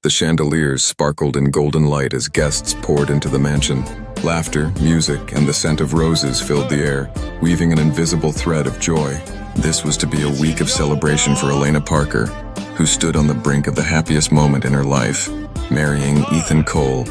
The chandeliers sparkled in golden light as guests poured into the mansion. Laughter, music, and the scent of roses filled the air, weaving an invisible thread of joy. This was to be a week of celebration for Elena Parker, who stood on the brink of the happiest moment in her life, marrying Ethan Cole,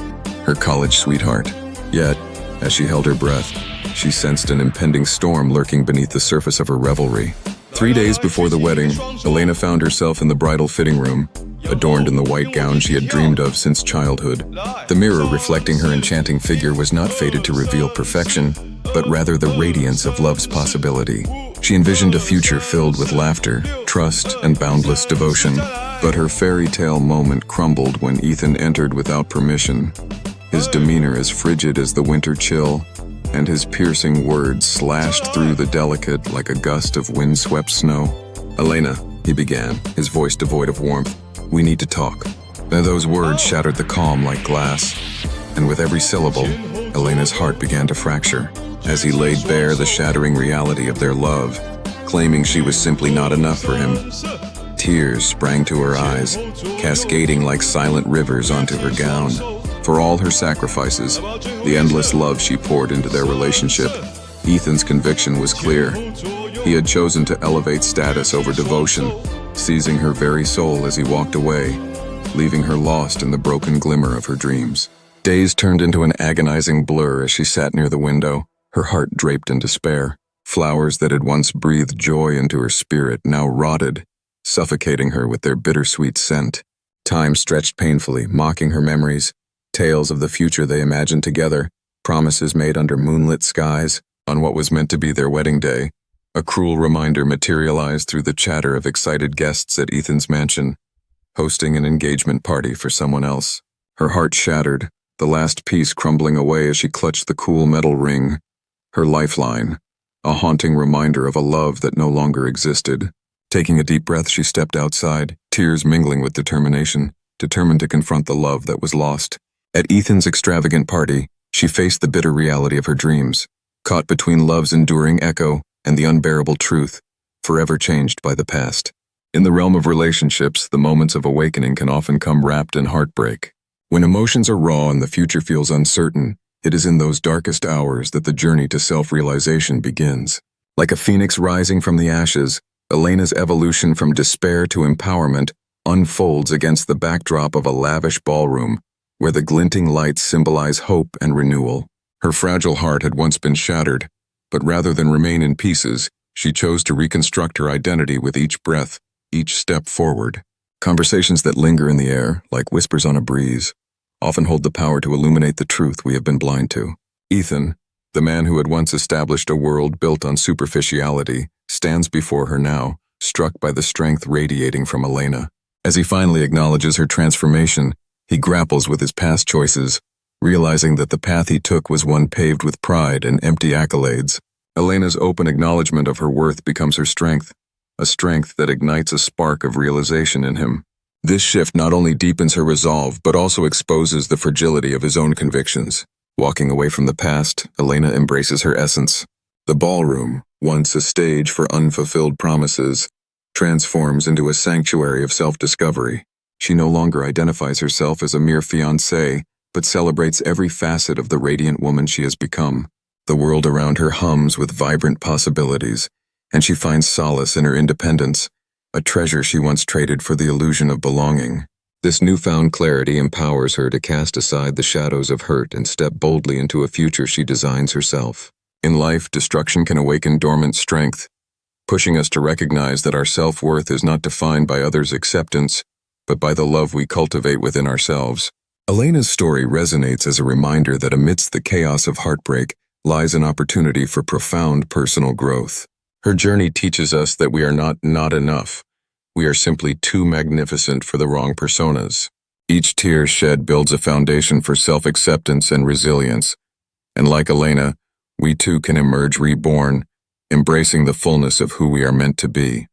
her college sweetheart. Yet, as she held her breath, she sensed an impending storm lurking beneath the surface of her revelry. 3 days before the wedding, Elena found herself in the bridal fitting room, adorned in the white gown she had dreamed of since childhood. The mirror reflecting her enchanting figure was not fated to reveal perfection, but rather the radiance of love's possibility. She envisioned a future filled with laughter, trust, and boundless devotion. But her fairy tale moment crumbled when Ethan entered without permission, his demeanor as frigid as the winter chill, and his piercing words slashed through the delicate like a gust of wind-swept snow. "Elena," he began, his voice devoid of warmth, "we need to talk." Those words shattered the calm like glass, and with every syllable, Elena's heart began to fracture as he laid bare the shattering reality of their love, claiming she was simply not enough for him. Tears sprang to her eyes, cascading like silent rivers onto her gown. For all her sacrifices, the endless love she poured into their relationship, Ethan's conviction was clear. He had chosen to elevate status over devotion, seizing her very soul as he walked away, leaving her lost in the broken glimmer of her dreams. Days turned into an agonizing blur as she sat near the window, her heart draped in despair. Flowers that had once breathed joy into her spirit now rotted, suffocating her with their bittersweet scent. Time stretched painfully, mocking her memories, tales of the future they imagined together, promises made under moonlit skies. On what was meant to be their wedding day, a cruel reminder materialized through the chatter of excited guests at Ethan's mansion, hosting an engagement party for someone else. Her heart shattered, the last piece crumbling away as she clutched the cool metal ring, her lifeline, a haunting reminder of a love that no longer existed. Taking a deep breath, she stepped outside, tears mingling with determination, determined to confront the love that was lost. At Ethan's extravagant party, she faced the bitter reality of her dreams, caught between love's enduring echo and the unbearable truth, forever changed by the past. In the realm of relationships, the moments of awakening can often come wrapped in heartbreak. When emotions are raw and the future feels uncertain, it is in those darkest hours that the journey to self-realization begins. Like a phoenix rising from the ashes, Elena's evolution from despair to empowerment unfolds against the backdrop of a lavish ballroom, where the glinting lights symbolize hope and renewal. Her fragile heart had once been shattered, but rather than remain in pieces, she chose to reconstruct her identity with each breath, each step forward. Conversations that linger in the air, like whispers on a breeze, often hold the power to illuminate the truth we have been blind to. Ethan, the man who had once established a world built on superficiality, stands before her now, struck by the strength radiating from Elena. As he finally acknowledges her transformation, he grapples with his past choices, realizing that the path he took was one paved with pride and empty accolades. Elena's open acknowledgement of her worth becomes her strength, a strength that ignites a spark of realization in him. This shift not only deepens her resolve, but also exposes the fragility of his own convictions. Walking away from the past, Elena embraces her essence. The ballroom, once a stage for unfulfilled promises, transforms into a sanctuary of self-discovery. She no longer identifies herself as a mere fiancée, but celebrates every facet of the radiant woman she has become. The world around her hums with vibrant possibilities, and she finds solace in her independence, a treasure she once traded for the illusion of belonging. This newfound clarity empowers her to cast aside the shadows of hurt and step boldly into a future she designs herself. In life, destruction can awaken dormant strength, pushing us to recognize that our self-worth is not defined by others' acceptance, but by the love we cultivate within ourselves. Elena's story resonates as a reminder that amidst the chaos of heartbreak lies an opportunity for profound personal growth. Her journey teaches us that we are not enough. We are simply too magnificent for the wrong personas. Each tear shed builds a foundation for self-acceptance and resilience. And like Elena, we too can emerge reborn, embracing the fullness of who we are meant to be.